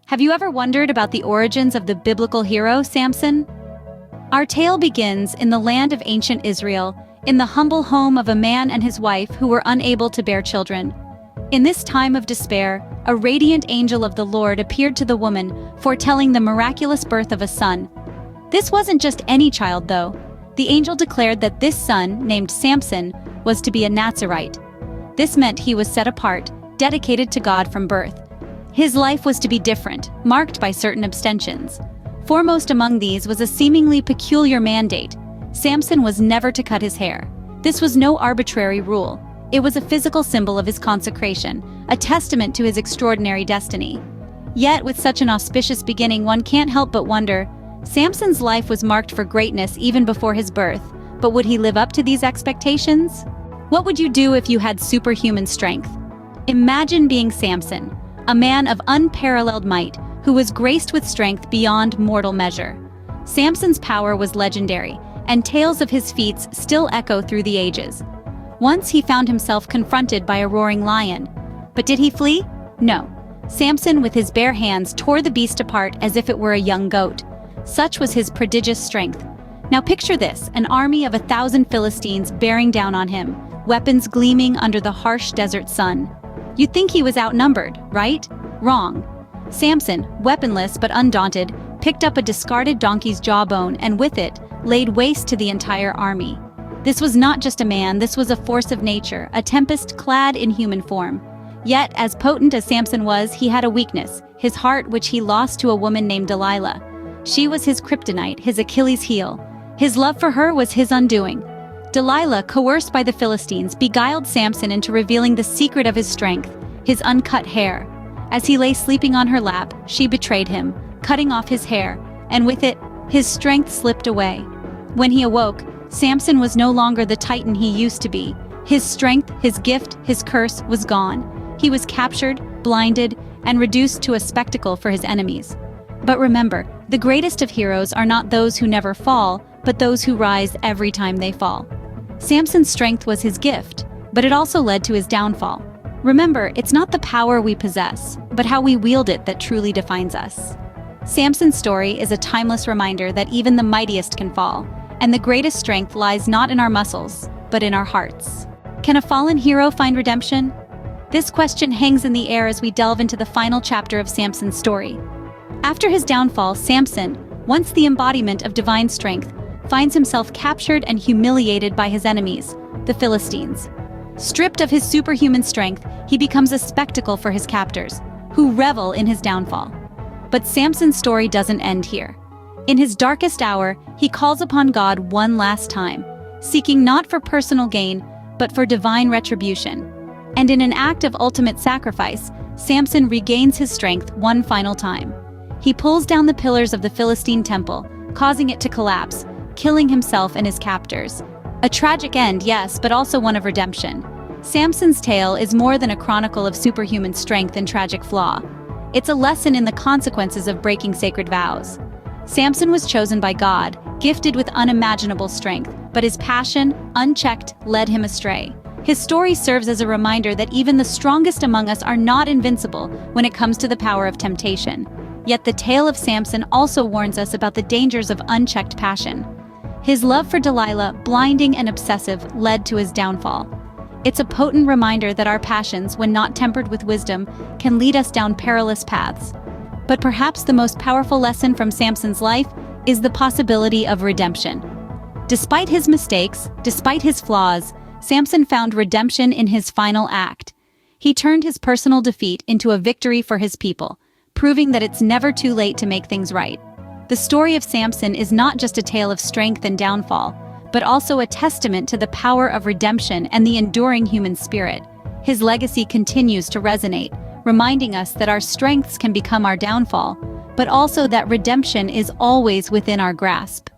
Have you ever wondered about the origins of the biblical hero, Samson? Our tale begins in the land of ancient Israel, in the humble home of a man and his wife who were unable to bear children. In this time of despair, a radiant angel of the Lord appeared to the woman, foretelling the miraculous birth of a son. This wasn't just any child, though. The angel declared that this son, named Samson, was to be a Nazirite. This meant he was set apart, dedicated to God from birth. His life was to be different, marked by certain abstentions. Foremost among these was a seemingly peculiar mandate. Samson was never to cut his hair. This was no arbitrary rule. It was a physical symbol of his consecration, a testament to his extraordinary destiny. Yet, with such an auspicious beginning, one can't help but wonder, Samson's life was marked for greatness even before his birth, but would he live up to these expectations? What would you do if you had superhuman strength? Imagine being Samson, a man of unparalleled might who was graced with strength beyond mortal measure. Samson's power was legendary, and tales of his feats still echo through the ages. Once he found himself confronted by a roaring lion. But did he flee? No. Samson, with his bare hands, tore the beast apart as if it were a young goat. Such was his prodigious strength. Now picture this, an army of 1,000 Philistines bearing down on him, weapons gleaming under the harsh desert sun. You'd think he was outnumbered, right? Wrong. Samson, weaponless but undaunted, picked up a discarded donkey's jawbone and with it, laid waste to the entire army. This was not just a man, this was a force of nature, a tempest clad in human form. Yet, as potent as Samson was, he had a weakness, his heart, which he lost to a woman named Delilah. She was his kryptonite, his Achilles heel. His love for her was his undoing. Delilah, coerced by the Philistines, beguiled Samson into revealing the secret of his strength, his uncut hair. As he lay sleeping on her lap, she betrayed him, cutting off his hair, and with it, his strength slipped away. When he awoke, Samson was no longer the titan he used to be. His strength, his gift, his curse was gone. He was captured, blinded, and reduced to a spectacle for his enemies. But remember, the greatest of heroes are not those who never fall, but those who rise every time they fall. Samson's strength was his gift, but it also led to his downfall. Remember, it's not the power we possess, but how we wield it that truly defines us. Samson's story is a timeless reminder that even the mightiest can fall, and the greatest strength lies not in our muscles, but in our hearts. Can a fallen hero find redemption? This question hangs in the air as we delve into the final chapter of Samson's story. After his downfall, Samson, once the embodiment of divine strength, finds himself captured and humiliated by his enemies, the Philistines. Stripped of his superhuman strength, he becomes a spectacle for his captors, who revel in his downfall. But Samson's story doesn't end here. In his darkest hour, he calls upon God one last time, seeking not for personal gain, but for divine retribution. And in an act of ultimate sacrifice, Samson regains his strength one final time. He pulls down the pillars of the Philistine temple, causing it to collapse, killing himself and his captors. A tragic end, yes, but also one of redemption. Samson's tale is more than a chronicle of superhuman strength and tragic flaw. It's a lesson in the consequences of breaking sacred vows. Samson was chosen by God, gifted with unimaginable strength, but his passion, unchecked, led him astray. His story serves as a reminder that even the strongest among us are not invincible when it comes to the power of temptation. Yet the tale of Samson also warns us about the dangers of unchecked passion. His love for Delilah, blinding and obsessive, led to his downfall. It's a potent reminder that our passions, when not tempered with wisdom, can lead us down perilous paths. But perhaps the most powerful lesson from Samson's life is the possibility of redemption. Despite his mistakes, despite his flaws, Samson found redemption in his final act. He turned his personal defeat into a victory for his people, proving that it's never too late to make things right. The story of Samson is not just a tale of strength and downfall, but also a testament to the power of redemption and the enduring human spirit. His legacy continues to resonate, reminding us that our strengths can become our downfall, but also that redemption is always within our grasp.